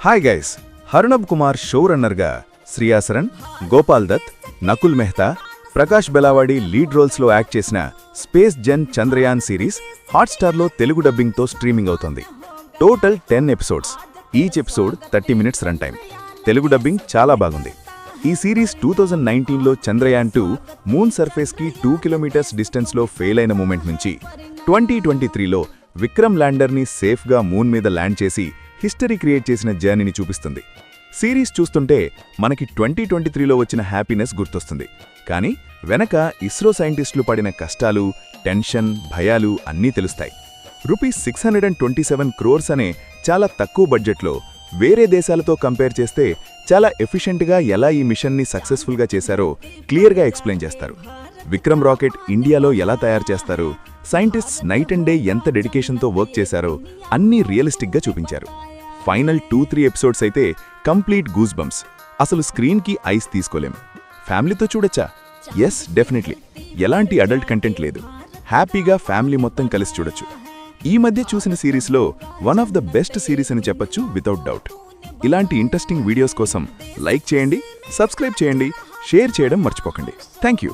Hi guys, Arnab Kumar show రన్నర్గా Shriya Saran, Gopal Dutt, Nakul Mehta, Prakash Belawadi lead రోల్స్లో act చేసిన స్పేస్ జెన్ చంద్రయాన్ సిరీస్ హాట్స్టార్లో తెలుగు డబ్బింగ్తో స్ట్రీమింగ్ అవుతోంది. Total 10 episodes, each episode 30 minutes run time. Telugu dubbing చాలా బాగుంది. ఈ సిరీస్ 2019లో చంద్రయాన్ 2 మూన్ సర్ఫేస్కి 2 కిలోమీటర్స్ డిస్టెన్స్లో ఫెయిల్ అయిన మూమెంట్ నుంచి 2023లో విక్రమ్ ల్యాండర్ని సేఫ్గా మూన్ మీద ల్యాండ్ చేసి హిస్టరీ క్రియేట్ చేసిన జర్నీని చూపిస్తుంది. సిరీస్ చూస్తుంటే మనకి 2023లో వచ్చిన హ్యాపీనెస్ గుర్తొస్తుంది, కానీ వెనక ఇస్రో సైంటిస్టులు పడిన కష్టాలు, టెన్షన్, భయాలు అన్నీ తెలుస్తాయి. ₹627 crores అనే చాలా తక్కువ బడ్జెట్లో వేరే దేశాలతో కంపేర్ చేస్తే చాలా ఎఫిషియెంట్గా ఎలా ఈ మిషన్ని సక్సెస్ఫుల్గా చేశారో క్లియర్గా ఎక్స్ప్లెయిన్ చేస్తారు. విక్రమ్ రాకెట్ ఇండియాలో ఎలా తయారు చేస్తారు, సైంటిస్ట్స్ నైట్ అండ్ డే ఎంత డెడికేషన్తో వర్క్ చేశారో అన్నీ రియలిస్టిక్గా చూపించారు. ఫైనల్ 2-3 ఎపిసోడ్స్ అయితే కంప్లీట్ గూస్ బంప్స్. అసలు స్క్రీన్కి ఐస్ తీసుకోలేం. ఫ్యామిలీతో చూడొచ్చా? Yes, definitely. ఎలాంటి అడల్ట్ కంటెంట్ లేదు. హ్యాపీగా ఫ్యామిలీ మొత్తం కలిసి చూడొచ్చు. ఈ మధ్య చూసిన సిరీస్లో one of the best series అని చెప్పొచ్చు వితౌట్ డౌట్. ఇలాంటి ఇంట్రెస్టింగ్ వీడియోస్ కోసం లైక్ చేయండి, సబ్స్క్రైబ్ చేయండి, షేర్ చేయడం మర్చిపోకండి. Thank you.